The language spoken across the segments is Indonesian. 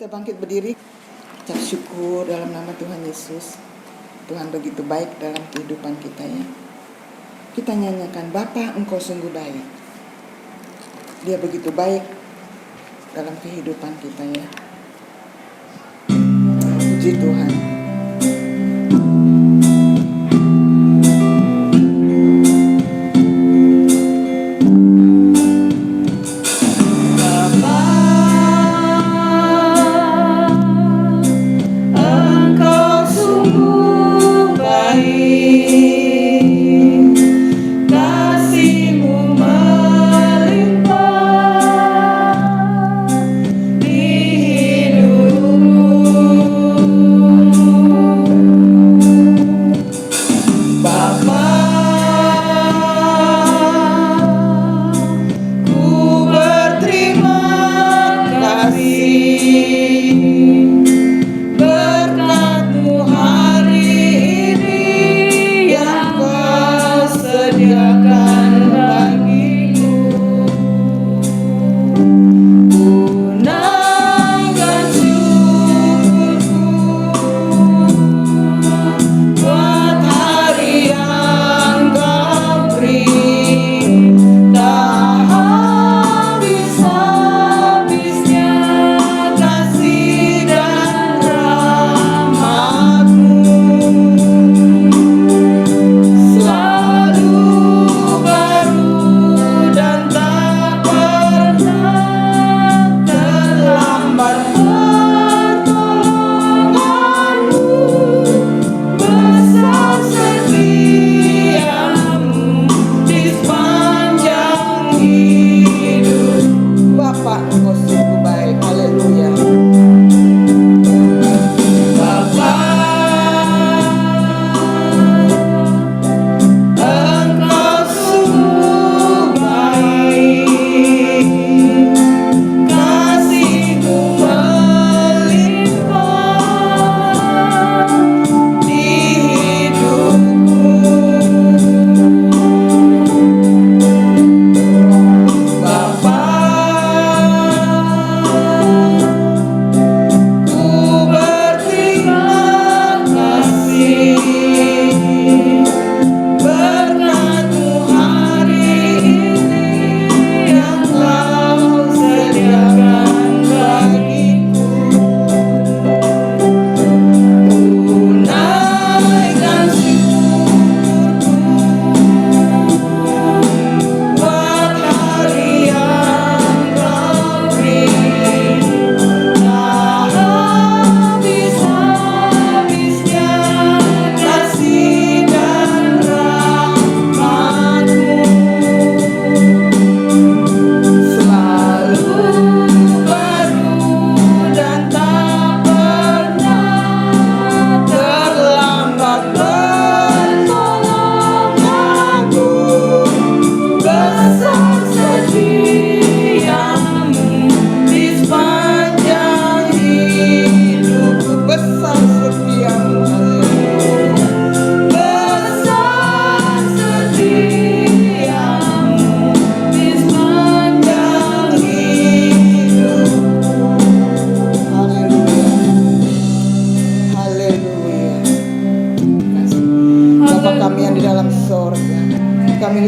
kita bangkit berdiri, ucap syukur dalam nama Tuhan Yesus. Tuhan begitu baik dalam kehidupan kita ya. Kita nyanyikan, Bapa Engkau sungguh baik. Dia begitu baik dalam kehidupan kita ya. Puji Tuhan.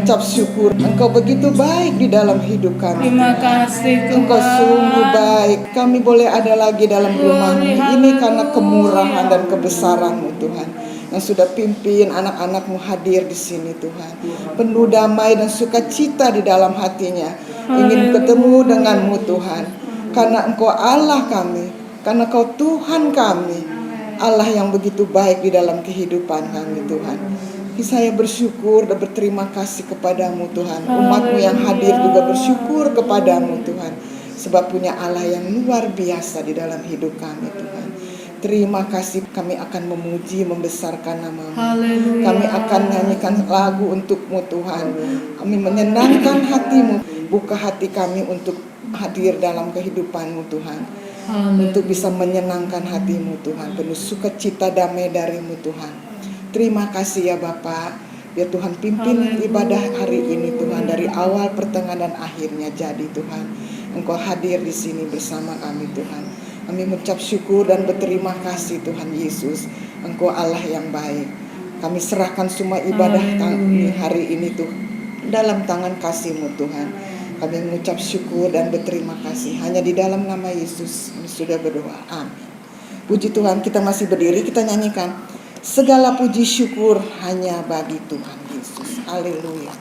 Ucap syukur, Engkau begitu baik di dalam hidup kami. Terima kasih Tuhan. Engkau sungguh baik. Kami boleh ada lagi dalam rumah-Mu ini karena kemurahan dan kebesaran-Mu Tuhan. Yang sudah pimpin anak-anak-Mu hadir di sini Tuhan. Penuh damai dan sukacita di dalam hatinya. Ingin ketemu dengan-Mu Tuhan. Karena Engkau Allah kami. Karena Kau Tuhan kami. Allah yang begitu baik di dalam kehidupan kami Tuhan. Saya bersyukur dan berterima kasih kepadamu Tuhan. Umat-Mu yang hadir juga bersyukur kepadamu Tuhan. Sebab punya Allah yang luar biasa di dalam hidup kami Tuhan. Terima kasih, kami akan memuji, membesarkan nama-Mu. Kami akan nyanyikan lagu untuk-Mu Tuhan. Kami menyenangkan hati-Mu. Buka hati kami untuk hadir dalam kehidupan-Mu Tuhan. Untuk bisa menyenangkan hati-Mu Tuhan. Penuh sukacita damai dari-Mu Tuhan. Terima kasih ya Bapak. Biar Tuhan pimpin ibadah hari ini Tuhan. Dari awal, pertengahan dan akhirnya jadi Tuhan. Engkau hadir di sini bersama kami Tuhan. Kami mengucap syukur dan berterima kasih Tuhan Yesus. Engkau Allah yang baik. Kami serahkan semua ibadah kami hari ini Tuhan dalam tangan kasih-Mu Tuhan. Kami mengucap syukur dan berterima kasih. Hanya di dalam nama Yesus kami sudah berdoa. Amin. Puji Tuhan, kita masih berdiri, kita nyanyikan segala puji syukur hanya bagi Tuhan Yesus. Haleluya.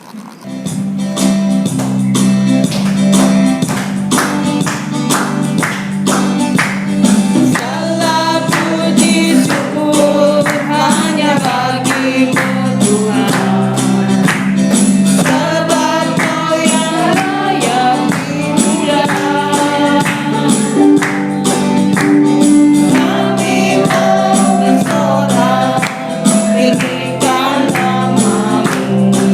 Segala puji syukur hanya bagi-Mu Tuhan, sebab Kau yang raya mulia. Kami mau bersorak, tinggikan nama-Mu.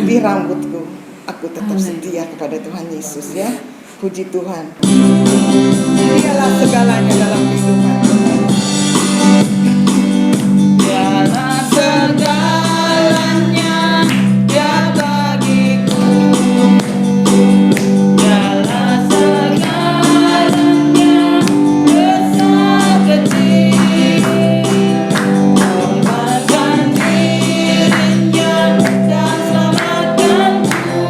putih rambutku, aku tetap setia kepada Tuhan Yesus ya. Puji Tuhan. Dialah segalanya dalam kehidupan. Dialah segalanya Dia bagiku. Dialah segalanya, besar kecil. Korbankan dirinya dan selamatkanku.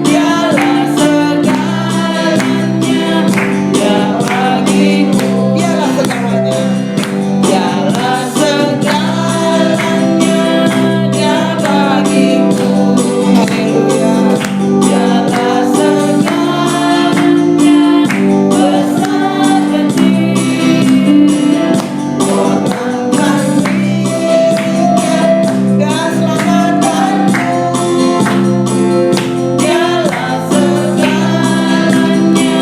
Dialah segalanya, Dia bagiku. Dialah segalanya. Dialah segalanya, Dia bagiku. Haleluya. Dialah segalanya, besar kecil. Korbankan dirinya Dan selamatkanku. Dialah segalanya,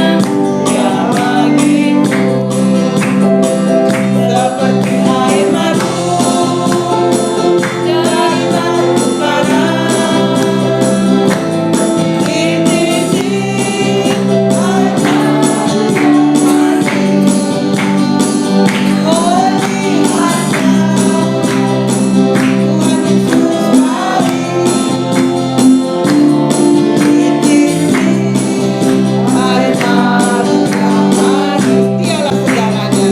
Dia bagiku. Seperti air madu dari batu bara, titik-titik air mani. Oh, lihatlah Tuhan Yesus mari. Titik-titik air madu yang manis. Dialah segalanya.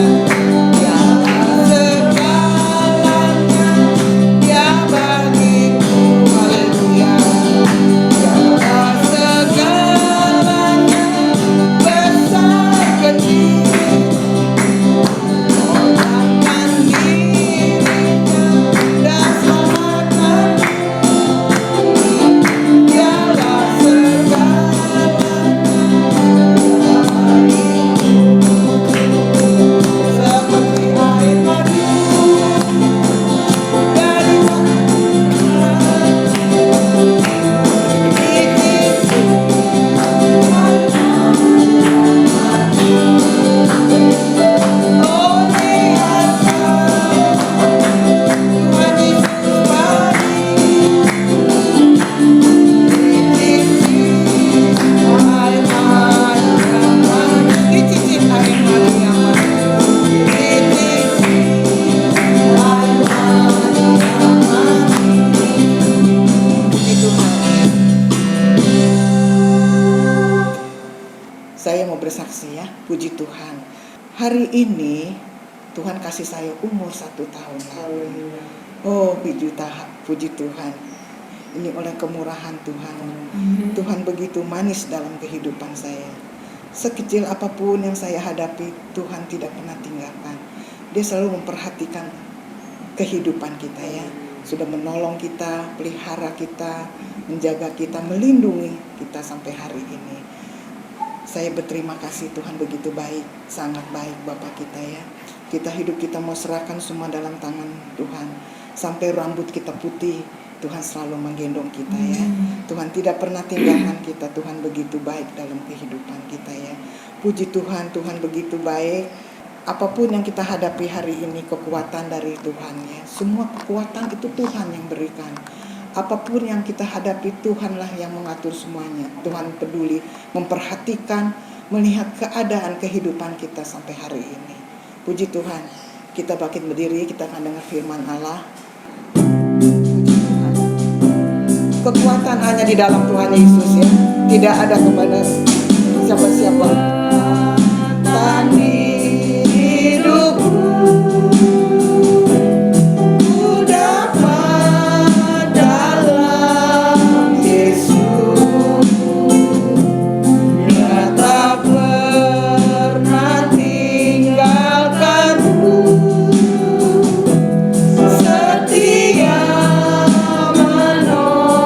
Dialah segalanya, Dia bagiku. Haleluya. Dialah segalanya, besar kecil. Korbankan dirinya dan selamatkanku. Dialah segalanya, Dia bagiku. Seperti air madu dari Dicicip air madu yang manis. Puji Tuhan. Saya mau bersaksi ya, puji Tuhan. Hari ini Tuhan kasih saya umur 1 tahun lagi. Oh, puji Tuhan. Ini oleh kemurahan Tuhan. Tuhan begitu manis dalam kehidupan saya. Sekecil apapun yang saya hadapi, Tuhan tidak pernah tinggalkan. Dia selalu memperhatikan kehidupan kita ya. Sudah menolong kita, pelihara kita, menjaga kita, melindungi kita sampai hari ini. Saya berterima kasih, Tuhan begitu baik, sangat baik Bapak kita ya. Kita hidup kita mau serahkan semua dalam tangan Tuhan. Sampai rambut kita putih, Tuhan selalu menggendong kita ya. Tuhan tidak pernah tinggalkan kita. Tuhan begitu baik dalam kehidupan kita ya. Puji Tuhan, Tuhan begitu baik. Apapun yang kita hadapi hari ini, kekuatan dari Tuhan ya. Semua kekuatan itu Tuhan yang berikan. Apapun yang kita hadapi, Tuhanlah yang mengatur semuanya. Tuhan peduli, memperhatikan, melihat keadaan kehidupan kita sampai hari ini. Puji Tuhan. Kita bangkit berdiri, kita akan dengar firman Allah. Puji Tuhan. Kekuatan hanya di dalam Tuhan Yesus ya. Tidak ada kepada siapa-siapa. Tani hidupku, ku dapat dalam Yesus. Dia tak pernah tinggalkanku, setia menolongku,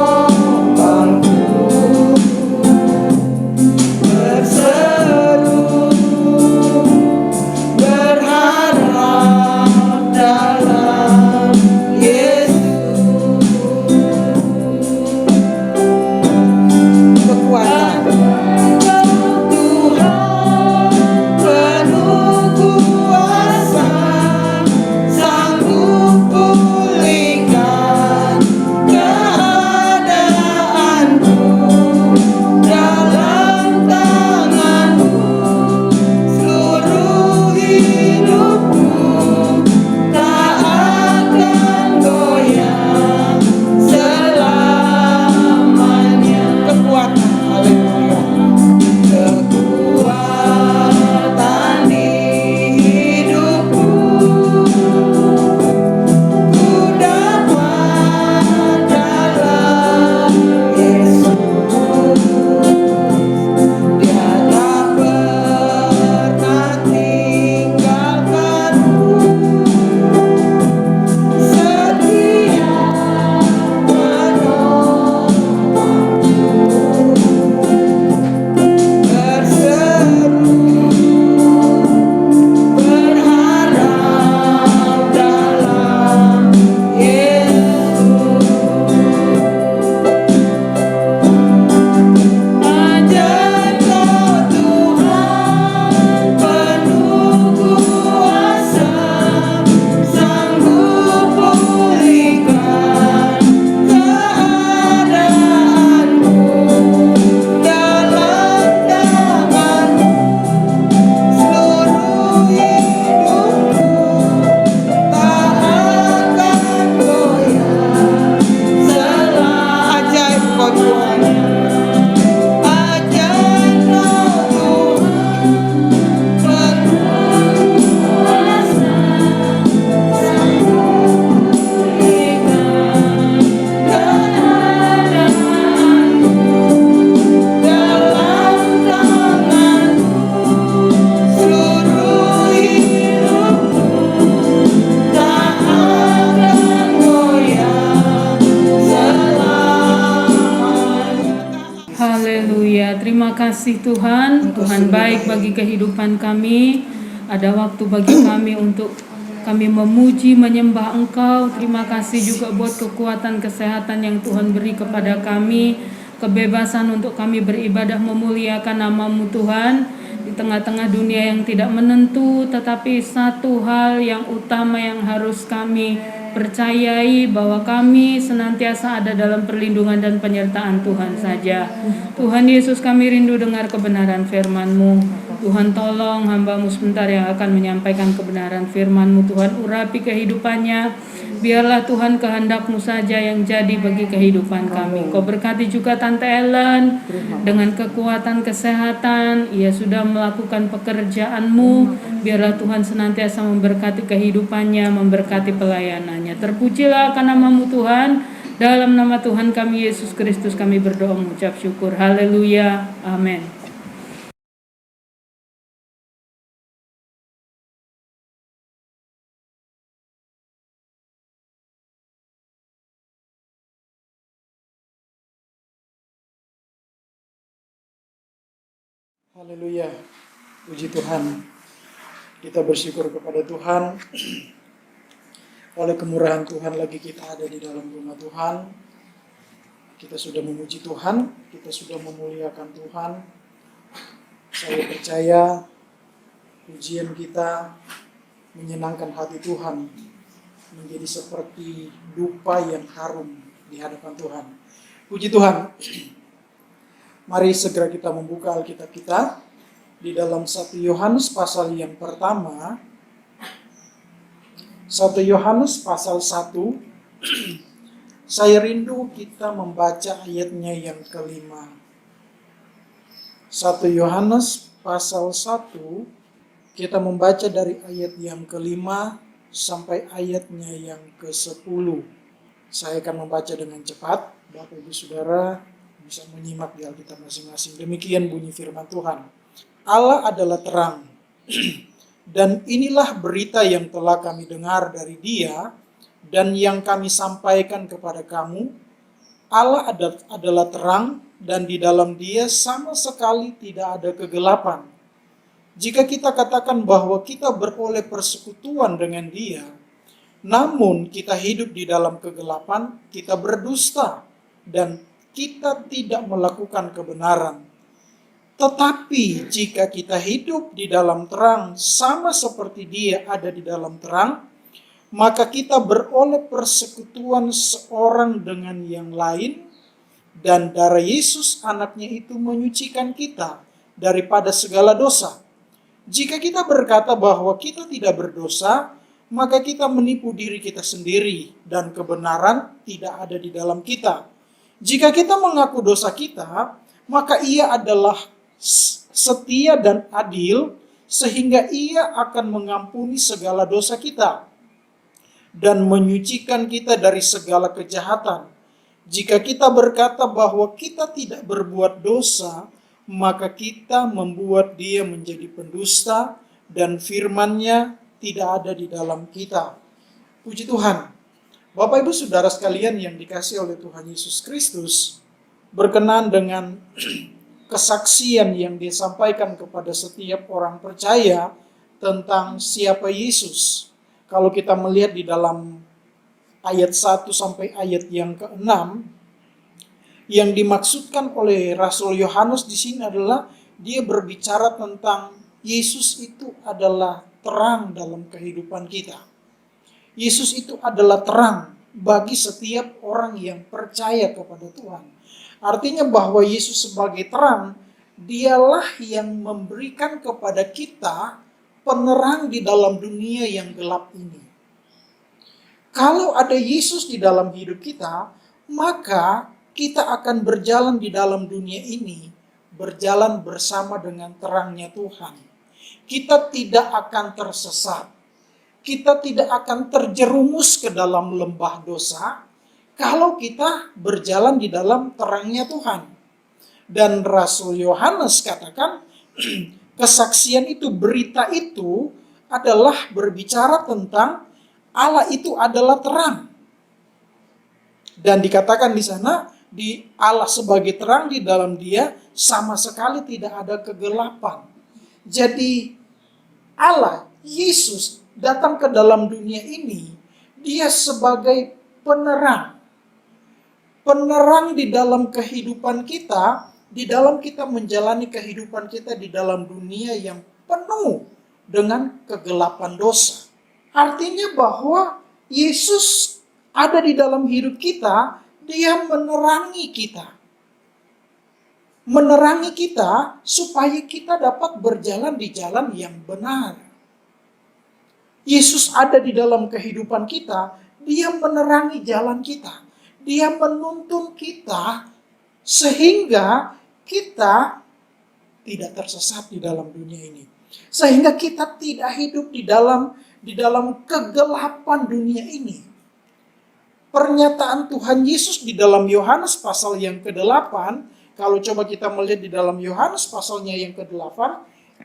bersama Engkau Tuhan. Ajarlah Tuhan berkuasa, sembunyikan keadaanku dalam tangan-Mu, seluruh hidupku tak akan goyah selamanya. Haleluya, terima kasih Tuhan. Tuhan baik bagi kehidupan kami. Ada waktu bagi kami untuk kami memuji, menyembah Engkau. Terima kasih juga buat kekuatan kesehatan yang Tuhan beri kepada kami, kebebasan untuk kami beribadah memuliakan nama-Mu Tuhan. Di tengah-tengah dunia yang tidak menentu, tetapi satu hal yang utama yang harus kami percayai, bahwa kami senantiasa ada dalam perlindungan dan penyertaan Tuhan saja. Tuhan Yesus, kami rindu dengar kebenaran firman-Mu. Tuhan, tolong hamba-Mu sebentar yang akan menyampaikan kebenaran firman-Mu. Tuhan, urapi kehidupannya. Biarlah Tuhan kehendak-Mu saja yang jadi bagi kehidupan kami. Kau berkati juga Tante Ellen dengan kekuatan kesehatan. Ia sudah melakukan pekerjaan-Mu. Biarlah Tuhan senantiasa memberkati kehidupannya, memberkati pelayanannya. Terpujilah akan nama-Mu Tuhan. Dalam nama Tuhan kami Yesus Kristus kami berdoa mengucap syukur. Haleluya. Amin. Haleluya, puji Tuhan. Kita bersyukur kepada Tuhan. Oleh kemurahan Tuhan lagi kita ada di dalam rumah Tuhan. Kita sudah memuji Tuhan, kita sudah memuliakan Tuhan. Saya percaya pujian kita menyenangkan hati Tuhan, menjadi seperti dupa yang harum di hadapan Tuhan. Puji Tuhan. Mari segera kita membuka Alkitab kita di dalam 1 Yohanes pasal yang pertama. 1 Yohanes pasal 1. Saya rindu kita membaca ayatnya yang kelima. 1 Yohanes pasal 1, kita membaca dari ayat yang kelima sampai ayatnya yang ke-10. Saya akan membaca dengan cepat. Bapak Ibu Saudara bisa menyimak di Alkitab masing-masing. Demikian bunyi firman Tuhan. Allah adalah terang. Dan inilah berita yang telah kami dengar dari Dia dan yang kami sampaikan kepada kamu. Allah adalah terang dan di dalam Dia sama sekali tidak ada kegelapan. Jika kita katakan bahwa kita beroleh persekutuan dengan Dia, namun kita hidup di dalam kegelapan, kita berdusta dan kita tidak melakukan kebenaran. Tetapi jika kita hidup di dalam terang sama seperti Dia ada di dalam terang, maka kita beroleh persekutuan seorang dengan yang lain, dan darah Yesus anaknya itu menyucikan kita daripada segala dosa. Jika kita berkata bahwa kita tidak berdosa, maka kita menipu diri kita sendiri dan kebenaran tidak ada di dalam kita. Jika kita mengaku dosa kita, maka Ia adalah setia dan adil, sehingga Ia akan mengampuni segala dosa kita dan menyucikan kita dari segala kejahatan. Jika kita berkata bahwa kita tidak berbuat dosa, maka kita membuat Dia menjadi pendusta dan firman-Nya tidak ada di dalam kita. Puji Tuhan. Bapak Ibu Saudara sekalian yang dikasihi oleh Tuhan Yesus Kristus, berkenan dengan kesaksian yang disampaikan kepada setiap orang percaya tentang siapa Yesus. Kalau kita melihat di dalam ayat 1 sampai ayat yang ke-6, yang dimaksudkan oleh Rasul Yohanes di sini adalah dia berbicara tentang Yesus itu adalah terang dalam kehidupan kita. Yesus itu adalah terang bagi setiap orang yang percaya kepada Tuhan. Artinya bahwa Yesus sebagai terang, Dialah yang memberikan kepada kita penerang di dalam dunia yang gelap ini. Kalau ada Yesus di dalam hidup kita, maka kita akan berjalan di dalam dunia ini, berjalan bersama dengan terangnya Tuhan. Kita tidak akan tersesat. Kita tidak akan terjerumus ke dalam lembah dosa kalau kita berjalan di dalam terangnya Tuhan. Dan Rasul Yohanes katakan, kesaksian itu, berita itu adalah berbicara tentang Allah itu adalah terang. Dan dikatakan di sana, di Allah sebagai terang, di dalam Dia sama sekali tidak ada kegelapan. Jadi Allah, Yesus datang ke dalam dunia ini, Dia sebagai penerang. Penerang di dalam kehidupan kita, di dalam kita menjalani kehidupan kita di dalam dunia yang penuh dengan kegelapan dosa. Artinya bahwa Yesus ada di dalam hidup kita, Dia menerangi kita. Menerangi kita supaya kita dapat berjalan di jalan yang benar. Yesus ada di dalam kehidupan kita, Dia menerangi jalan kita. Dia menuntun kita sehingga kita tidak tersesat di dalam dunia ini. Sehingga kita tidak hidup di dalam kegelapan dunia ini. Pernyataan Tuhan Yesus di dalam Yohanes pasal yang ke-8, kalau coba kita melihat di dalam Yohanes pasalnya yang ke-8,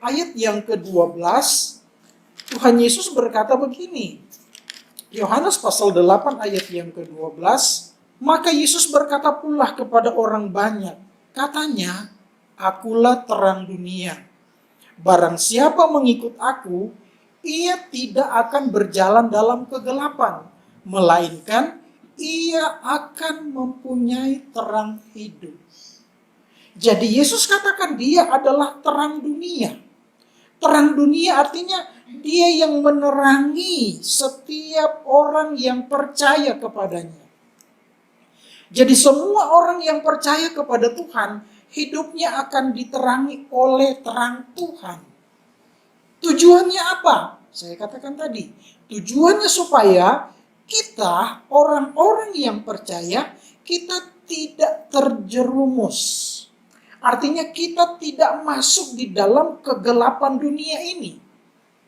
ayat yang ke-12, Tuhan Yesus berkata begini. Yohanes pasal 8 ayat yang ke-12, maka Yesus berkata pula kepada orang banyak, katanya, akulah terang dunia. Barang siapa mengikut aku, ia tidak akan berjalan dalam kegelapan, melainkan ia akan mempunyai terang hidup. Jadi Yesus katakan Dia adalah terang dunia. Terang dunia artinya Dia yang menerangi setiap orang yang percaya kepadanya. Jadi semua orang yang percaya kepada Tuhan, hidupnya akan diterangi oleh terang Tuhan. Tujuannya apa? Saya katakan tadi, tujuannya supaya kita, orang-orang yang percaya, kita tidak terjerumus. Artinya kita tidak masuk di dalam kegelapan dunia ini.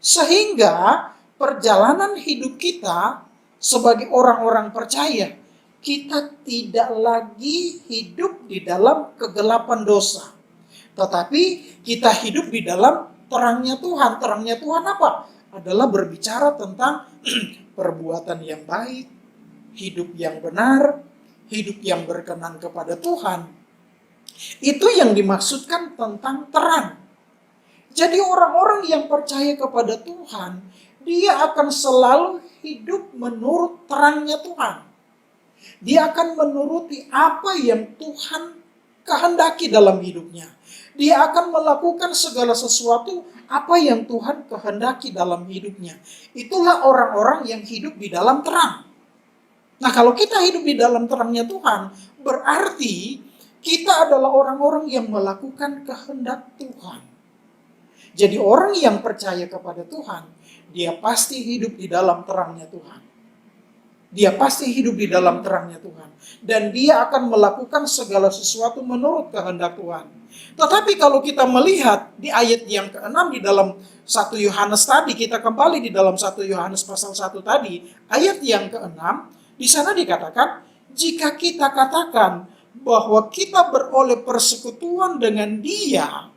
Sehingga perjalanan hidup kita sebagai orang-orang percaya, kita tidak lagi hidup di dalam kegelapan dosa. Tetapi kita hidup di dalam terangnya Tuhan. Terangnya Tuhan apa? Adalah berbicara tentang perbuatan yang baik, hidup yang benar, hidup yang berkenan kepada Tuhan. Itu yang dimaksudkan tentang terang. Jadi orang-orang yang percaya kepada Tuhan, dia akan selalu hidup menurut terangnya Tuhan. Dia akan menuruti apa yang Tuhan kehendaki dalam hidupnya. Dia akan melakukan segala sesuatu apa yang Tuhan kehendaki dalam hidupnya. Itulah orang-orang yang hidup di dalam terang. Nah, kalau kita hidup di dalam terangnya Tuhan, berarti kita adalah orang-orang yang melakukan kehendak Tuhan. Jadi orang yang percaya kepada Tuhan, dia pasti hidup di dalam terangnya Tuhan. Dia pasti hidup di dalam terangnya Tuhan. Dan dia akan melakukan segala sesuatu menurut kehendak Tuhan. Tetapi kalau kita melihat di ayat yang ke-6 di dalam 1 Yohanes tadi, kita kembali di dalam 1 Yohanes pasal 1 tadi, ayat yang ke-6, di sana dikatakan, jika kita katakan bahwa kita beroleh persekutuan dengan Dia,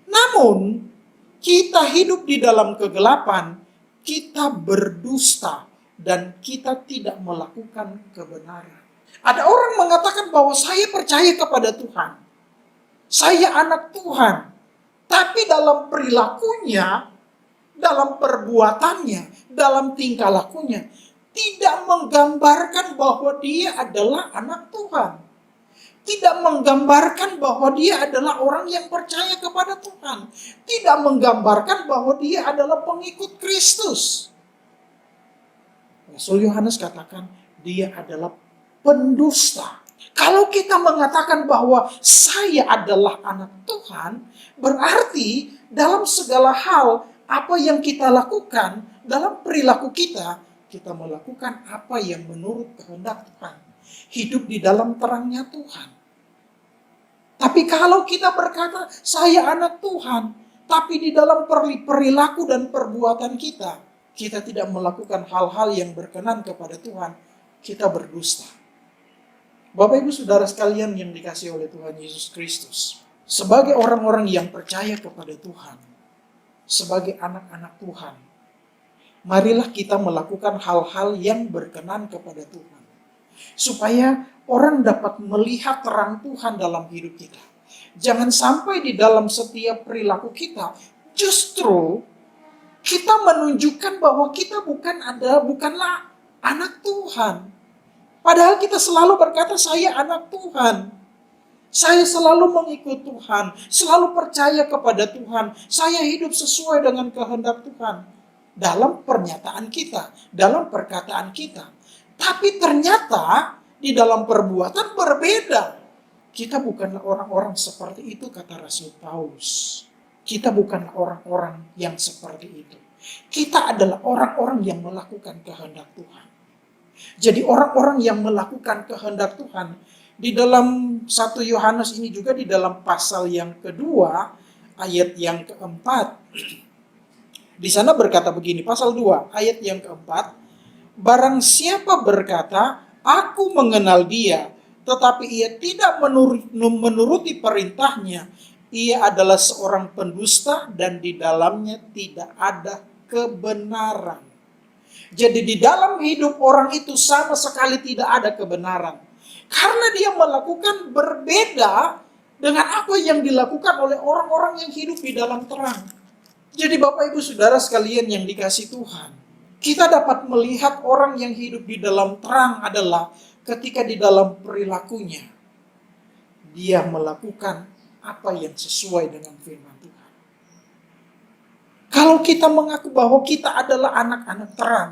namun kita hidup di dalam kegelapan, kita berdusta, dan kita tidak melakukan kebenaran. Ada orang mengatakan bahwa saya percaya kepada Tuhan. Saya anak Tuhan. Tapi dalam perilakunya, dalam perbuatannya, dalam tingkah lakunya, tidak menggambarkan bahwa dia adalah anak Tuhan. Tidak menggambarkan bahwa dia adalah orang yang percaya kepada Tuhan. Tidak menggambarkan bahwa dia adalah pengikut Kristus. Rasul Yohanes katakan dia adalah pendusta. Kalau kita mengatakan bahwa saya adalah anak Tuhan, berarti dalam segala hal apa yang kita lakukan, dalam perilaku kita, kita melakukan apa yang menurut kehendak Tuhan. hidup di dalam terangnya Tuhan. Tapi kalau kita berkata, saya anak Tuhan, tapi di dalam perilaku dan perbuatan kita tidak melakukan hal-hal yang berkenan kepada Tuhan, kita berdusta. Bapak Ibu Saudara sekalian yang dikasihi oleh Tuhan Yesus Kristus, sebagai orang-orang yang percaya kepada Tuhan, sebagai anak-anak Tuhan, marilah kita melakukan hal-hal yang berkenan kepada Tuhan. Supaya orang dapat melihat terang Tuhan dalam hidup kita. Jangan sampai di dalam setiap perilaku kita, justru kita menunjukkan bahwa kita bukanlah anak Tuhan. Padahal kita selalu berkata, saya anak Tuhan. Saya selalu mengikut Tuhan, selalu percaya kepada Tuhan. Saya hidup sesuai dengan kehendak Tuhan. Dalam pernyataan kita, dalam perkataan kita. Tapi ternyata di dalam perbuatan berbeda. Kita bukanlah orang-orang seperti itu, kata Rasul Paulus. Kita bukanlah orang-orang yang seperti itu. Kita adalah orang-orang yang melakukan kehendak Tuhan. Jadi orang-orang yang melakukan kehendak Tuhan, di dalam 1 Yohanes ini juga di dalam pasal yang kedua, ayat yang keempat. Di sana berkata begini, pasal 2, ayat yang keempat. Barang siapa berkata, aku mengenal dia, tetapi ia tidak menuruti perintahnya, ia adalah seorang pendusta dan di dalamnya tidak ada kebenaran. Jadi di dalam hidup orang itu sama sekali tidak ada kebenaran. Karena dia melakukan berbeda dengan apa yang dilakukan oleh orang-orang yang hidup di dalam terang. Jadi Bapak Ibu Saudara sekalian yang dikasihi Tuhan, kita dapat melihat orang yang hidup di dalam terang adalah ketika di dalam perilakunya, dia melakukan apa yang sesuai dengan firman Tuhan. Kalau kita mengaku bahwa kita adalah anak-anak terang,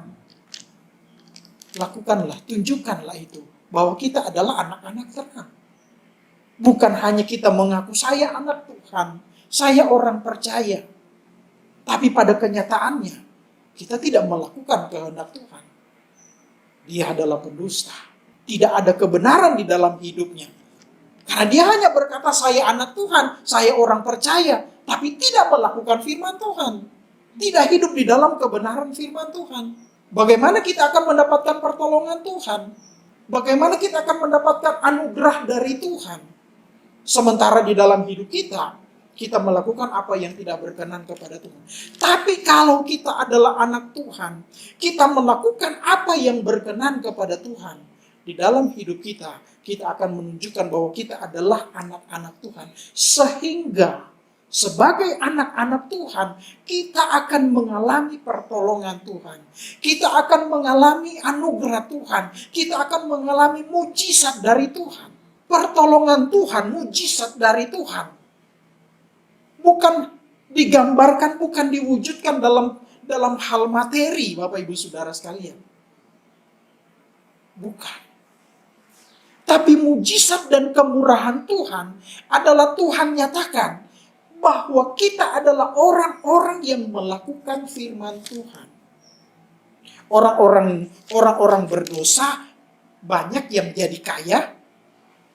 lakukanlah, tunjukkanlah itu, bahwa kita adalah anak-anak terang. Bukan hanya kita mengaku, saya anak Tuhan, saya orang percaya. Tapi pada kenyataannya, kita tidak melakukan kehendak Tuhan. Dia adalah pendusta. Tidak ada kebenaran di dalam hidupnya. Karena dia hanya berkata, saya anak Tuhan, saya orang percaya. Tapi tidak melakukan firman Tuhan. Tidak hidup di dalam kebenaran firman Tuhan. Bagaimana kita akan mendapatkan pertolongan Tuhan? Bagaimana kita akan mendapatkan anugerah dari Tuhan? Sementara di dalam hidup kita melakukan apa yang tidak berkenan kepada Tuhan. Tapi kalau kita adalah anak Tuhan, kita melakukan apa yang berkenan kepada Tuhan. Di dalam hidup kita akan menunjukkan bahwa kita adalah anak-anak Tuhan. Sehingga sebagai anak-anak Tuhan, kita akan mengalami pertolongan Tuhan. Kita akan mengalami anugerah Tuhan. Kita akan mengalami mujizat dari Tuhan. Pertolongan Tuhan, mujizat dari Tuhan. Bukan digambarkan, bukan diwujudkan dalam hal materi, Bapak Ibu Saudara sekalian. Bukan. Tapi mujizat dan kemurahan Tuhan adalah Tuhan nyatakan bahwa kita adalah orang-orang yang melakukan firman Tuhan. Orang-orang berdosa banyak yang jadi kaya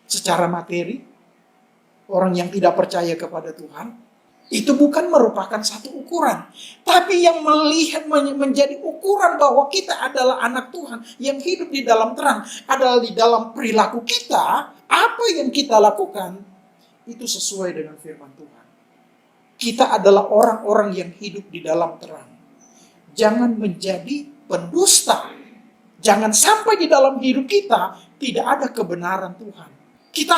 secara materi. Orang yang tidak percaya kepada Tuhan, itu bukan merupakan satu ukuran. Tapi yang melihat menjadi ukuran bahwa kita adalah anak Tuhan yang hidup di dalam terang adalah di dalam perilaku kita, apa yang kita lakukan itu sesuai dengan firman Tuhan. Kita adalah orang-orang yang hidup di dalam terang. Jangan menjadi pendusta. Jangan sampai di dalam hidup kita tidak ada kebenaran Tuhan. Kita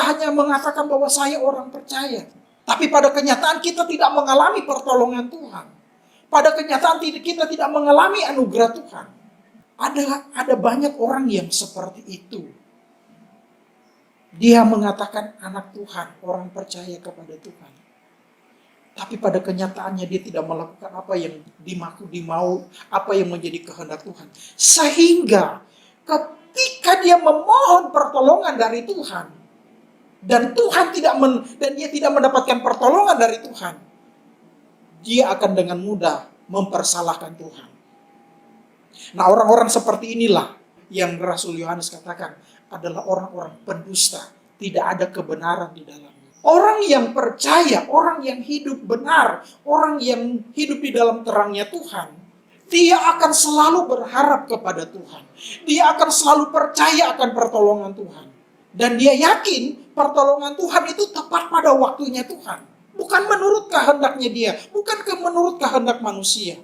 hanya mengatakan bahwa saya orang percaya. Tapi pada kenyataan kita tidak mengalami pertolongan Tuhan. Pada kenyataan kita tidak mengalami anugerah Tuhan. Ada banyak orang yang seperti itu. Dia mengatakan anak Tuhan, orang percaya kepada Tuhan. Tapi pada kenyataannya dia tidak melakukan apa yang dimau, apa yang menjadi kehendak Tuhan. Sehingga ketika dia memohon pertolongan dari Tuhan, dan dia tidak mendapatkan pertolongan dari Tuhan, dia akan dengan mudah mempersalahkan Tuhan. Nah, orang-orang seperti inilah yang Rasul Yohanes katakan adalah orang-orang pendusta. Tidak ada kebenaran di dalamnya. Orang yang percaya, orang yang hidup benar, orang yang hidup di dalam terangnya Tuhan, dia akan selalu berharap kepada Tuhan. Dia akan selalu percaya akan pertolongan Tuhan. Dan dia yakin pertolongan Tuhan itu tepat pada waktunya Tuhan. Bukan menurut kehendaknya dia, bukan menurut kehendak manusia.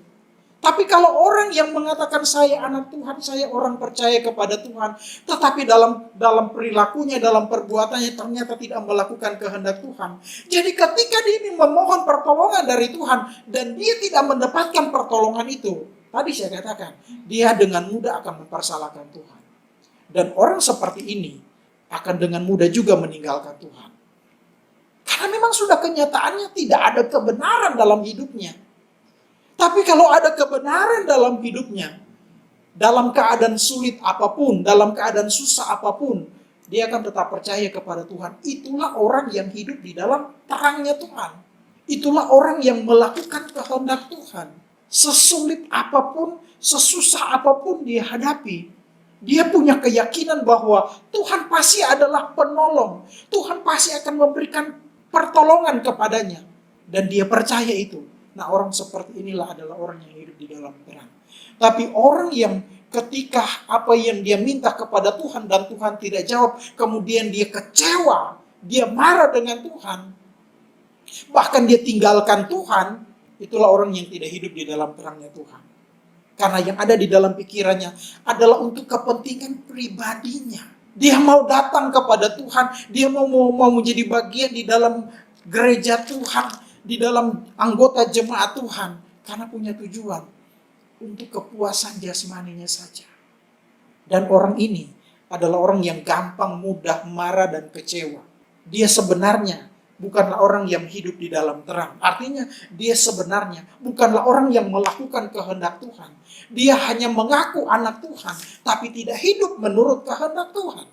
Tapi kalau orang yang mengatakan saya anak Tuhan, saya orang percaya kepada Tuhan, tetapi dalam perilakunya, dalam perbuatannya ternyata tidak melakukan kehendak Tuhan. Jadi ketika dia memohon pertolongan dari Tuhan dan dia tidak mendapatkan pertolongan itu, tadi saya katakan, dia dengan mudah akan mempersalahkan Tuhan. Dan orang seperti ini akan dengan mudah juga meninggalkan Tuhan. Karena memang sudah kenyataannya tidak ada kebenaran dalam hidupnya. Tapi kalau ada kebenaran dalam hidupnya, dalam keadaan sulit apapun, dalam keadaan susah apapun, dia akan tetap percaya kepada Tuhan. Itulah orang yang hidup di dalam terangnya Tuhan. Itulah orang yang melakukan kehendak Tuhan. Sesulit apapun, sesusah apapun dia hadapi, dia punya keyakinan bahwa Tuhan pasti adalah penolong. Tuhan pasti akan memberikan pertolongan kepadanya. Dan dia percaya itu. Nah, orang seperti inilah adalah orang yang hidup di dalam terang. Tapi orang yang ketika apa yang dia minta kepada Tuhan dan Tuhan tidak jawab, kemudian dia kecewa, dia marah dengan Tuhan, bahkan dia tinggalkan Tuhan, itulah orang yang tidak hidup di dalam terangnya Tuhan. Karena yang ada di dalam pikirannya adalah untuk kepentingan pribadinya. Dia mau datang kepada Tuhan, dia mau menjadi bagian di dalam gereja Tuhan, di dalam anggota jemaat Tuhan, karena punya tujuan untuk kepuasan jasmaninya saja. Dan orang ini adalah orang yang gampang, mudah marah dan kecewa. Dia sebenarnya bukanlah orang yang hidup di dalam terang. Artinya dia sebenarnya bukanlah orang yang melakukan kehendak Tuhan. Dia hanya mengaku anak Tuhan, tapi tidak hidup menurut kehendak Tuhan.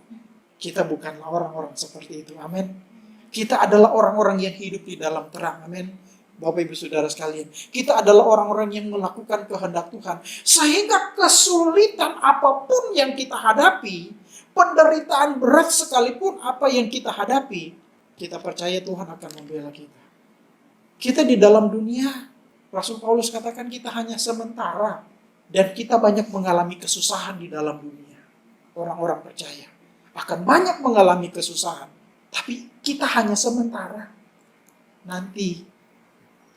Kita bukanlah orang-orang seperti itu. Amin. Kita adalah orang-orang yang hidup di dalam terang. Amin. Bapak Ibu Saudara sekalian. Kita adalah orang-orang yang melakukan kehendak Tuhan. Sehingga kesulitan apapun yang kita hadapi, penderitaan berat sekalipun apa yang kita hadapi, kita percaya Tuhan akan membela kita. Kita di dalam dunia, Rasul Paulus katakan kita hanya sementara. Dan kita banyak mengalami kesusahan di dalam dunia. Orang-orang percaya akan banyak mengalami kesusahan. Tapi kita hanya sementara. Nanti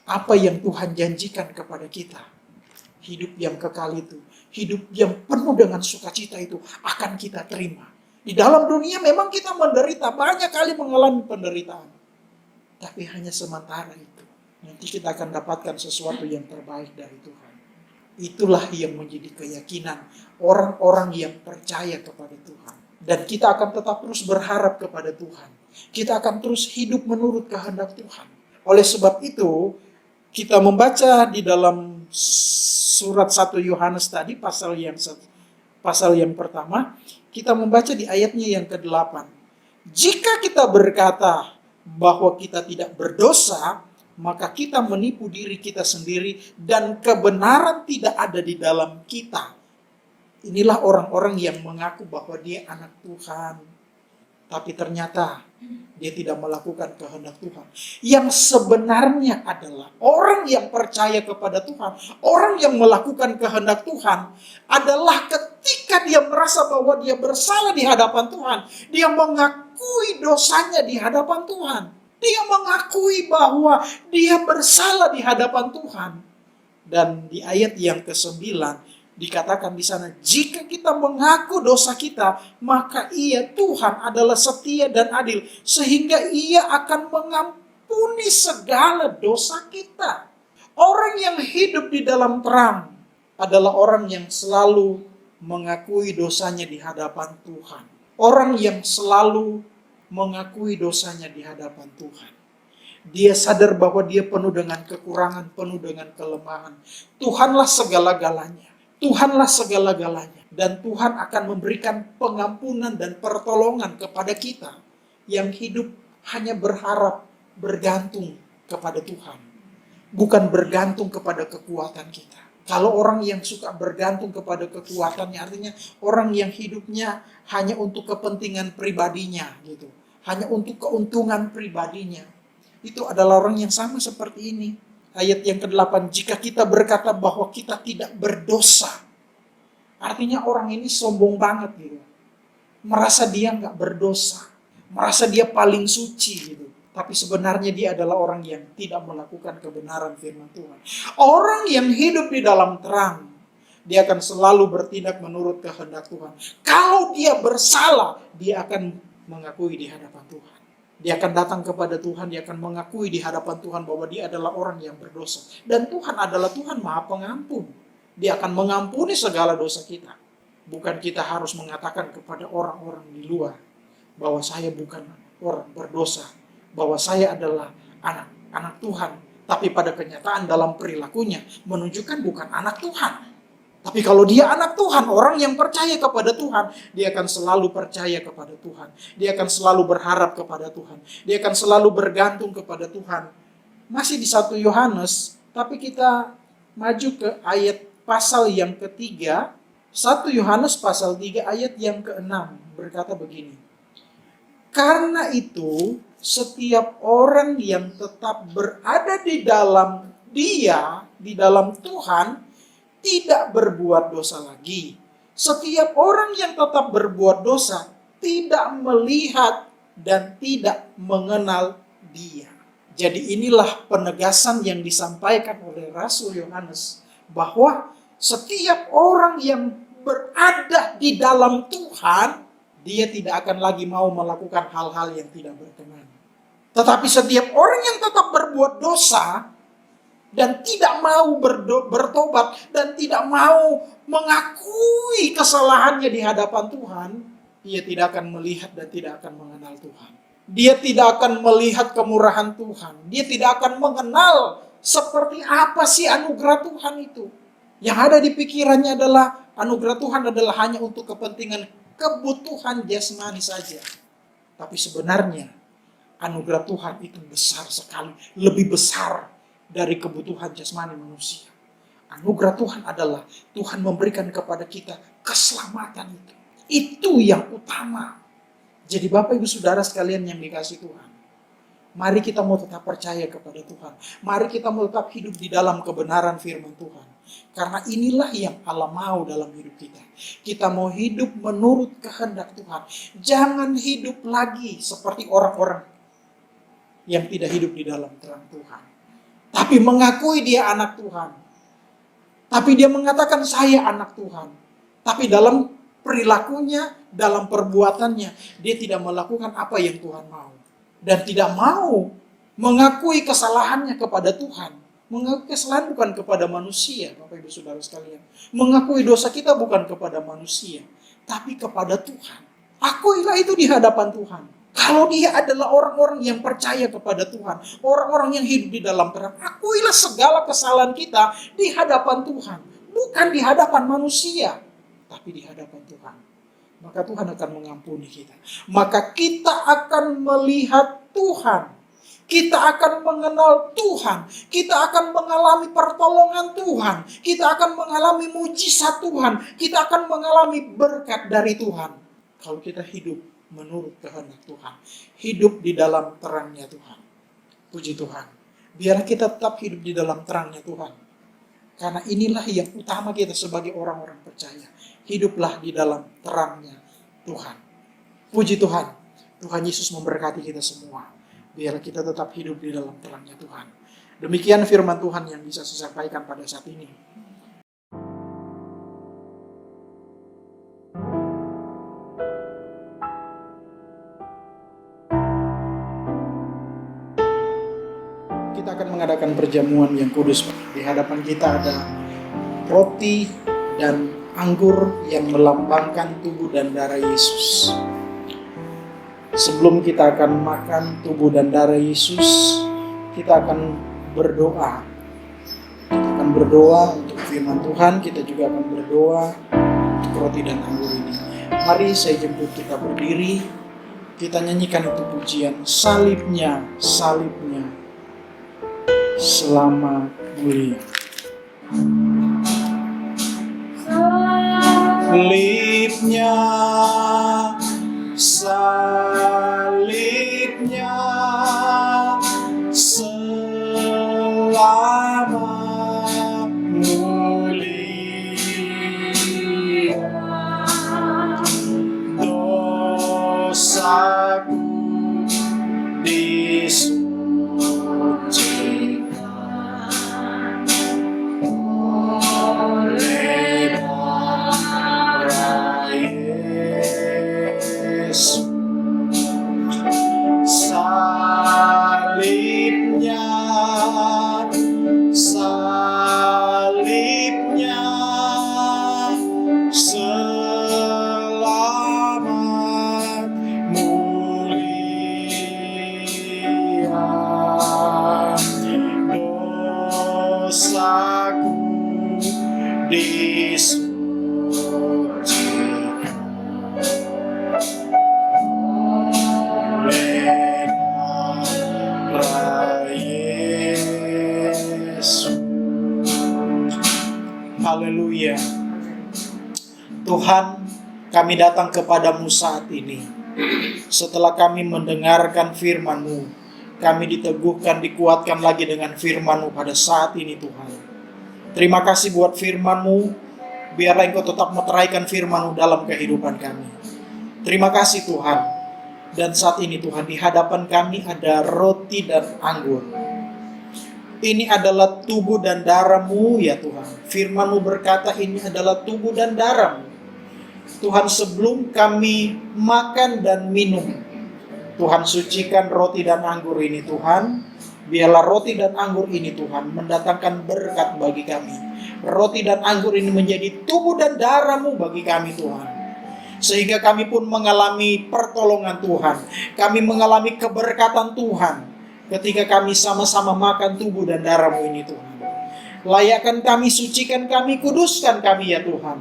apa yang Tuhan janjikan kepada kita, hidup yang kekal itu, hidup yang penuh dengan sukacita itu akan kita terima. Di dalam dunia memang kita menderita, banyak kali mengalami penderitaan. Tapi hanya sementara itu. Nanti kita akan dapatkan sesuatu yang terbaik dari Tuhan. Itulah yang menjadi keyakinan orang-orang yang percaya kepada Tuhan. Dan kita akan tetap terus berharap kepada Tuhan. Kita akan terus hidup menurut kehendak Tuhan. Oleh sebab itu, kita membaca di dalam surat 1 Yohanes tadi, pasal yang pertama, kita membaca di ayatnya yang ke-8. Jika kita berkata bahwa kita tidak berdosa, maka kita menipu diri kita sendiri dan kebenaran tidak ada di dalam kita. Inilah orang-orang yang mengaku bahwa dia anak Tuhan, tapi ternyata dia tidak melakukan kehendak Tuhan. Yang sebenarnya adalah orang yang percaya kepada Tuhan, orang yang melakukan kehendak Tuhan, adalah ketika dia merasa bahwa dia bersalah di hadapan Tuhan, dia mengakui dosanya di hadapan Tuhan. Dia mengakui bahwa dia bersalah di hadapan Tuhan. Dan di ayat yang ke-9, dikatakan di sana, jika kita mengaku dosa kita, maka Ia Tuhan adalah setia dan adil, sehingga Ia akan mengampuni segala dosa kita. Orang yang hidup di dalam terang adalah orang yang selalu mengakui dosanya di hadapan Tuhan. Orang yang selalu mengakui dosanya di hadapan Tuhan. Dia sadar bahwa dia penuh dengan kekurangan, penuh dengan kelemahan. Tuhanlah segala-galanya. Tuhanlah segala-galanya. Dan Tuhan akan memberikan pengampunan dan pertolongan kepada kita yang hidup hanya berharap, bergantung kepada Tuhan. Bukan bergantung kepada kekuatan kita. Kalau orang yang suka bergantung kepada kekuatannya, artinya orang yang hidupnya hanya untuk kepentingan pribadinya gitu. Hanya untuk keuntungan pribadinya. Itu adalah orang yang sama seperti ini. Ayat yang ke-8, jika kita berkata bahwa kita tidak berdosa. Artinya orang ini sombong banget gitu. Merasa dia nggak berdosa. Merasa dia paling suci gitu. Tapi sebenarnya dia adalah orang yang tidak melakukan kebenaran firman Tuhan. Orang yang hidup di dalam terang, dia akan selalu bertindak menurut kehendak Tuhan. Kalau dia bersalah, dia akan mengakui di hadapan Tuhan. Dia akan datang kepada Tuhan, dia akan mengakui di hadapan Tuhan bahwa dia adalah orang yang berdosa. Dan Tuhan adalah Tuhan Maha Pengampun. Dia akan mengampuni segala dosa kita. Bukan kita harus mengatakan kepada orang-orang di luar bahwa saya bukan orang berdosa, bahwa saya adalah anak Tuhan. Tapi pada kenyataan dalam perilakunya menunjukkan bukan anak Tuhan. Tapi kalau dia anak Tuhan, orang yang percaya kepada Tuhan, dia akan selalu percaya kepada Tuhan. Dia akan selalu berharap kepada Tuhan. Dia akan selalu bergantung kepada Tuhan. Masih di 1 Yohanes, tapi kita maju ke ayat pasal yang ketiga. 1 Yohanes pasal 3 ayat yang ke-6 berkata begini. Karena itu, setiap orang yang tetap berada di dalam Dia, di dalam Tuhan, tidak berbuat dosa lagi. Setiap orang yang tetap berbuat dosa tidak melihat dan tidak mengenal Dia. Jadi inilah penegasan yang disampaikan oleh Rasul Yohanes bahwa setiap orang yang berada di dalam Tuhan, dia tidak akan lagi mau melakukan hal-hal yang tidak berkenan. Tetapi setiap orang yang tetap berbuat dosa dan tidak mau bertobat dan tidak mau mengakui kesalahannya di hadapan Tuhan, dia tidak akan melihat dan tidak akan mengenal Tuhan. Dia tidak akan melihat kemurahan Tuhan. Dia tidak akan mengenal seperti apa sih anugerah Tuhan itu. Yang ada di pikirannya adalah anugerah Tuhan adalah hanya untuk kepentingan kebutuhan jasmani saja. Tapi sebenarnya anugerah Tuhan itu besar sekali, lebih besar dari kebutuhan jasmani manusia. Anugerah Tuhan adalah Tuhan memberikan kepada kita keselamatan itu. Itu yang utama. Jadi Bapak Ibu Saudara sekalian yang dikasihi Tuhan, mari kita mau tetap percaya kepada Tuhan. Mari kita mau tetap hidup di dalam kebenaran firman Tuhan. Karena inilah yang Allah mau dalam hidup kita. Kita mau hidup menurut kehendak Tuhan. Jangan hidup lagi seperti orang-orang yang tidak hidup di dalam terang Tuhan. Tapi mengakui dia anak Tuhan. Tapi dia mengatakan saya anak Tuhan. Tapi dalam perilakunya, dalam perbuatannya, dia tidak melakukan apa yang Tuhan mau. Dan tidak mau mengakui kesalahannya kepada Tuhan. Mengakui kesalahan bukan kepada manusia, Bapak Ibu Saudara sekalian. Mengakui dosa kita bukan kepada manusia, tapi kepada Tuhan. Akuilah itu di hadapan Tuhan. Kalau dia adalah orang-orang yang percaya kepada Tuhan, orang-orang yang hidup di dalam terang, akuilah segala kesalahan kita di hadapan Tuhan. Bukan di hadapan manusia, tapi di hadapan Tuhan. Maka Tuhan akan mengampuni kita. Maka kita akan melihat Tuhan. Kita akan mengenal Tuhan. Kita akan mengalami pertolongan Tuhan. Kita akan mengalami mujizat Tuhan. Kita akan mengalami berkat dari Tuhan. Kalau kita hidup menurut kehendak Tuhan. Hidup di dalam terangnya Tuhan. Puji Tuhan. Biar kita tetap hidup di dalam terangnya Tuhan. Karena inilah yang utama kita sebagai orang-orang percaya. Hiduplah di dalam terangnya Tuhan. Puji Tuhan. Tuhan Yesus memberkati kita semua. Biar kita tetap hidup di dalam terangnya Tuhan. Demikian firman Tuhan yang bisa saya sampaikan pada saat ini. Kita akan mengadakan perjamuan yang kudus. Di hadapan kita ada roti dan anggur yang melambangkan tubuh dan darah Yesus. Sebelum kita akan makan tubuh dan darah Yesus, kita akan berdoa. Kita akan berdoa untuk firman Tuhan, kita juga akan berdoa untuk roti dan anggur ini. Mari saya jemput kita berdiri, kita nyanyikan itu pujian, salibnya, salibnya, selama mulia. salibnya, salibnya, selama mulia dosaku disucikan oleh darah Yesus. Salibnya, salibnya, selamat mulia dosaku disucikan oleh darah Yesus. Haleluya. Tuhan, kami datang kepadamu saat ini. Setelah kami mendengarkan firman-Mu, kami diteguhkan, dikuatkan lagi dengan firman-Mu pada saat ini Tuhan. Terima kasih buat firman-Mu. Biarlah Engkau tetap meteraikan firman-Mu dalam kehidupan kami. Terima kasih Tuhan. Dan saat ini Tuhan, di hadapan kami ada roti dan anggur. Ini adalah tubuh dan darah-Mu ya Tuhan. Firman-Mu berkata ini adalah tubuh dan darah-Mu. Tuhan, sebelum kami makan dan minum, Tuhan sucikan roti dan anggur ini Tuhan. Biarlah roti dan anggur ini Tuhan mendatangkan berkat bagi kami. Roti dan anggur ini menjadi tubuh dan darah-Mu bagi kami Tuhan. Sehingga kami pun mengalami pertolongan Tuhan. Kami mengalami keberkatan Tuhan ketika kami sama-sama makan tubuh dan darah-Mu ini Tuhan. Layakkan kami, sucikan kami, kuduskan kami ya Tuhan.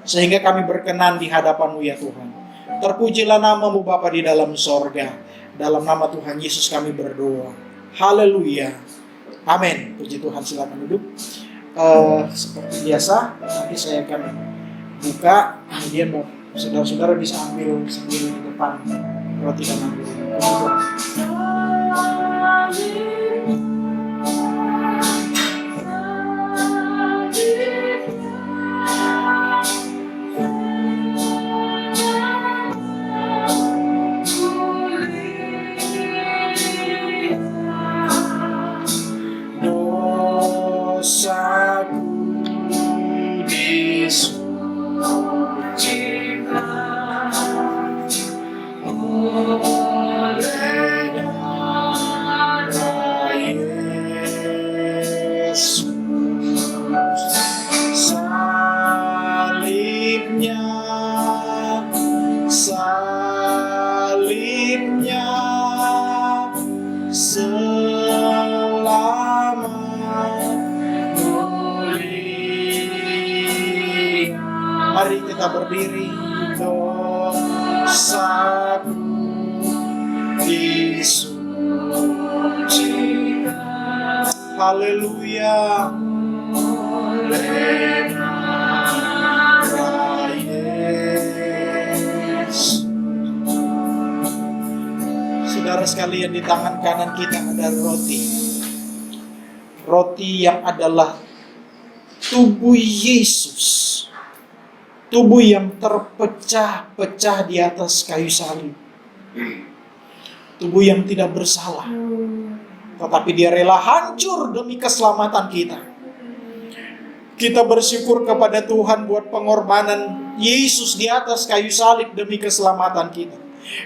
Sehingga kami berkenan di hadapan-Mu ya Tuhan. Terpujilah nama-Mu Bapa di dalam sorga. Dalam nama Tuhan Yesus kami berdoa. Haleluya. Amin. Puji Tuhan, silakan duduk. Seperti biasa, nanti saya akan buka. Kemudian saudara-saudara bisa ambil sendiri di depan roti dan anggur. Puji Tuhan. Dosaku disucikan oleh darah Yesus. Salibnya, salibnya, selamat mulia. Mari kita berdiri. Dosaku disucikan. Haleluya. Oleh darah Yesus. Saudara sekalian, di tangan kanan kita ada roti. Roti yang adalah tubuh Yesus. Tubuh yang terpecah-pecah di atas kayu salib. Tubuh yang tidak bersalah. Tetapi Dia rela hancur demi keselamatan kita. Kita bersyukur kepada Tuhan buat pengorbanan Yesus di atas kayu salib demi keselamatan kita.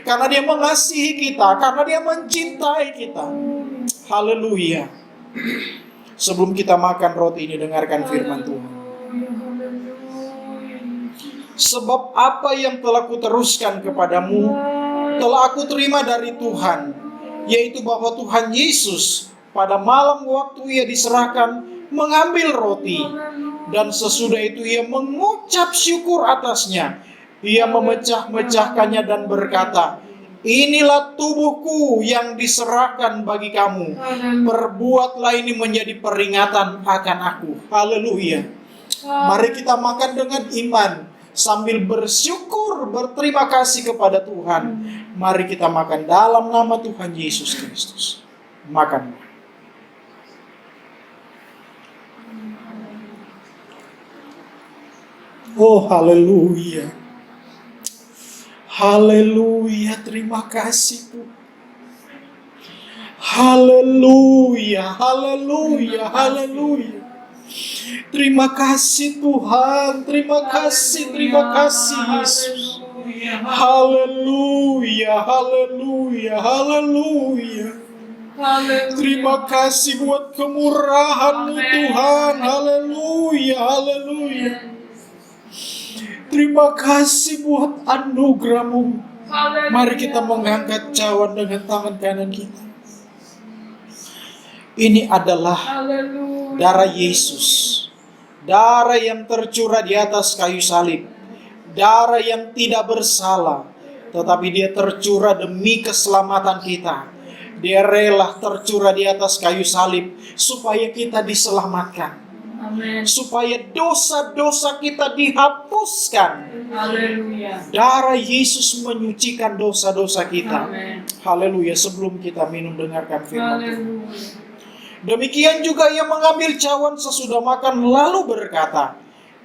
Karena Dia mengasihi kita, karena Dia mencintai kita. Haleluya. Sebelum kita makan roti ini, dengarkan firman Tuhan. Sebab apa yang telah kuteruskan kepadamu, telah aku terima dari Tuhan, yaitu bahwa Tuhan Yesus pada malam waktu Ia diserahkan mengambil roti, dan sesudah itu Ia mengucap syukur atasnya. Ia memecah-mecahkannya dan berkata, inilah tubuhku yang diserahkan bagi kamu. Perbuatlah ini menjadi peringatan akan aku. Haleluya. Mari kita makan dengan iman. Sambil bersyukur, berterima kasih kepada Tuhan, mari kita makan dalam nama Tuhan Yesus Kristus. Makan. Oh, haleluya. Haleluya, terima kasih Tuhan. Haleluya, haleluya, haleluya. Terima kasih Tuhan, terima kasih Yesus. Haleluya, haleluya, haleluya. Terima kasih buat kemurahan-Mu Tuhan. Haleluya, haleluya. Terima kasih buat anugerah-Mu. Mari kita mengangkat cawan dengan tangan kanan kita. Ini adalah darah Yesus. Darah yang tercurah di atas kayu salib. Darah yang tidak bersalah. Tetapi dia tercurah demi keselamatan kita. Dia rela tercurah di atas kayu salib supaya kita diselamatkan. Amen. Supaya dosa-dosa kita dihapuskan. Haleluya. Darah Yesus menyucikan dosa-dosa kita. Amen. Haleluya. Sebelum kita minum, dengarkan firman Tuhan. Haleluya. Demikian juga ia mengambil cawan sesudah makan lalu berkata,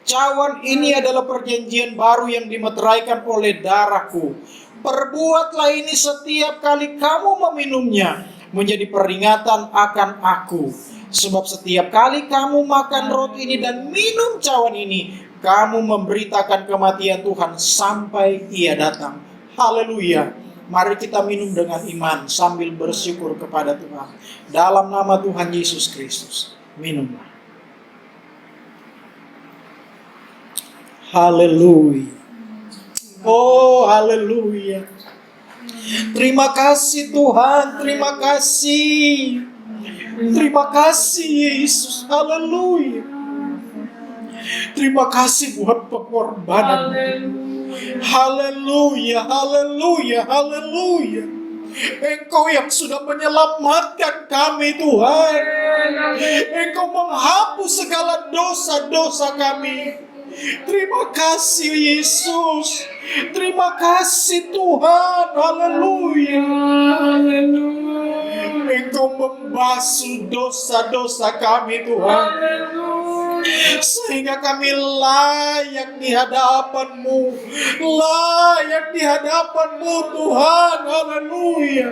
cawan ini adalah perjanjian baru yang dimeteraikan oleh darahku. Perbuatlah ini setiap kali kamu meminumnya, menjadi peringatan akan aku. Sebab setiap kali kamu makan roti ini dan minum cawan ini, kamu memberitakan kematian Tuhan sampai ia datang. Haleluya. Mari kita minum dengan iman sambil bersyukur kepada Tuhan. Dalam nama Tuhan Yesus Kristus. Minumlah. Haleluya. Oh, haleluya. Terima kasih Tuhan, terima kasih. Terima kasih Yesus. Haleluya. Terima kasih buat pengorbanan. Haleluya, haleluya, haleluya. Engkau yang sudah menyelamatkan kami Tuhan. Engkau menghapus segala dosa-dosa kami. Terima kasih Yesus. Terima kasih Tuhan. Haleluya. Engkau membasuh dosa-dosa kami Tuhan. Sehingga kami layak di hadapan-Mu. Layak di hadapan-Mu Tuhan. Haleluya.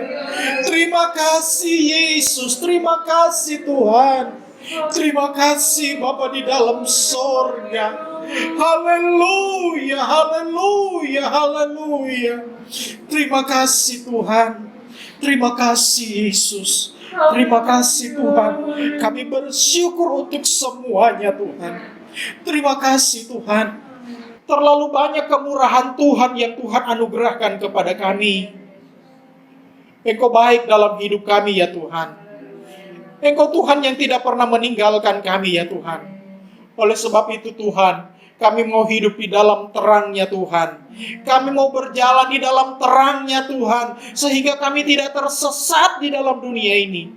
Terima kasih Yesus. Terima kasih Tuhan. Terima kasih Bapa di dalam sorga. Haleluya, haleluya, haleluya. Terima kasih Tuhan. Terima kasih Yesus. Terima kasih Tuhan. Kami bersyukur untuk semuanya Tuhan. Terima kasih Tuhan. Terlalu banyak kemurahan Tuhan yang Tuhan anugerahkan kepada kami. Engkau baik dalam hidup kami ya Tuhan. Engkau Tuhan yang tidak pernah meninggalkan kami ya Tuhan. Oleh sebab itu Tuhan, kami mau hidup di dalam terang-Nya Tuhan. Kami mau berjalan di dalam terang-Nya Tuhan. Sehingga kami tidak tersesat di dalam dunia ini.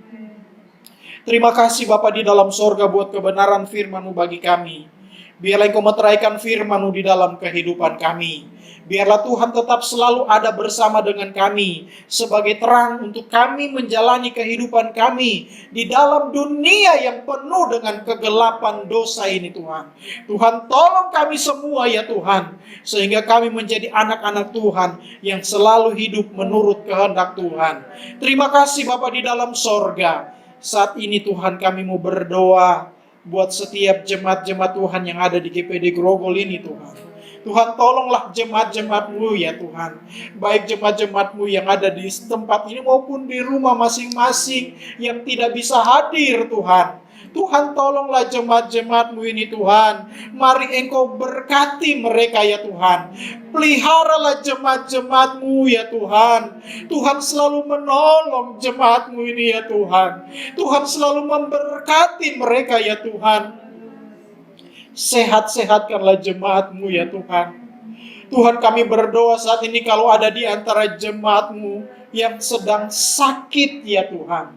Terima kasih Bapa di dalam sorga buat kebenaran firman-Mu bagi kami. Biarlah Engkau meteraikan firman-Mu di dalam kehidupan kami. Biarlah Tuhan tetap selalu ada bersama dengan kami. Sebagai terang untuk kami menjalani kehidupan kami. Di dalam dunia yang penuh dengan kegelapan dosa ini Tuhan. Tuhan tolong kami semua ya Tuhan. Sehingga kami menjadi anak-anak Tuhan. Yang selalu hidup menurut kehendak Tuhan. Terima kasih Bapa di dalam sorga. Saat ini Tuhan kami mau berdoa. Buat setiap jemaat-jemaat Tuhan yang ada di GPD Grogol ini Tuhan. Tuhan tolonglah jemaat-jemaat-Mu ya Tuhan. Baik jemaat-jemaat-Mu yang ada di tempat ini maupun di rumah masing-masing yang tidak bisa hadir Tuhan. Tuhan tolonglah jemaat-jemaat-Mu ini Tuhan. Mari Engkau berkati mereka ya Tuhan. Peliharalah jemaat-jemaat-Mu ya Tuhan. Tuhan selalu menolong jemaat-Mu ini ya Tuhan. Tuhan selalu memberkati mereka ya Tuhan. Sehat-sehatkanlah jemaat-Mu ya Tuhan. Tuhan kami berdoa saat ini kalau ada di antara jemaat-Mu yang sedang sakit ya Tuhan.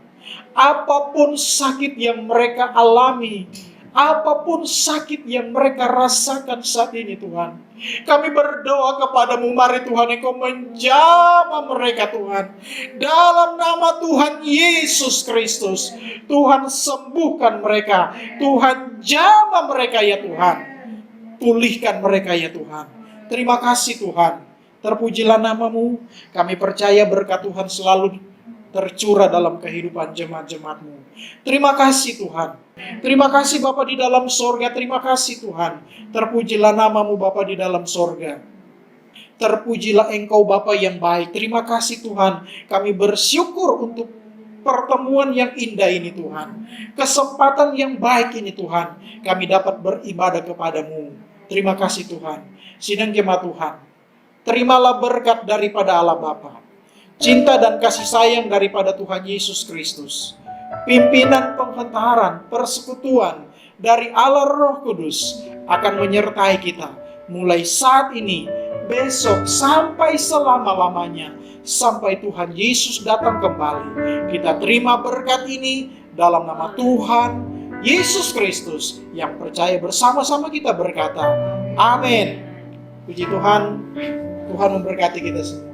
Apapun sakit yang mereka alami, apapun sakit yang mereka rasakan saat ini Tuhan. Kami berdoa kepadamu, mari Tuhan Engkau menjamah mereka Tuhan. Dalam nama Tuhan Yesus Kristus, Tuhan sembuhkan mereka. Tuhan jamah mereka ya Tuhan. Pulihkan mereka ya Tuhan. Terima kasih Tuhan. Terpujilah namamu. Kami percaya berkat Tuhan selalu tercurah dalam kehidupan jemaat-jemaat-Mu. Terima kasih Tuhan. Terima kasih Bapa di dalam sorga. Terima kasih Tuhan. Terpujilah namamu Bapa di dalam sorga. Terpujilah Engkau Bapa yang baik. Terima kasih Tuhan. Kami bersyukur untuk pertemuan yang indah ini Tuhan. Kesempatan yang baik ini Tuhan. Kami dapat beribadah kepadamu. Terima kasih Tuhan. Sidang jemaat Tuhan. Terimalah berkat daripada Allah Bapa. Cinta dan kasih sayang daripada Tuhan Yesus Kristus. Pimpinan penghentaran, persekutuan dari Allah Roh Kudus akan menyertai kita. Mulai saat ini, besok, sampai selama-lamanya. Sampai Tuhan Yesus datang kembali. Kita terima berkat ini dalam nama Tuhan Yesus Kristus. Yang percaya bersama-sama kita berkata, amin. Puji Tuhan, Tuhan memberkati kita semua.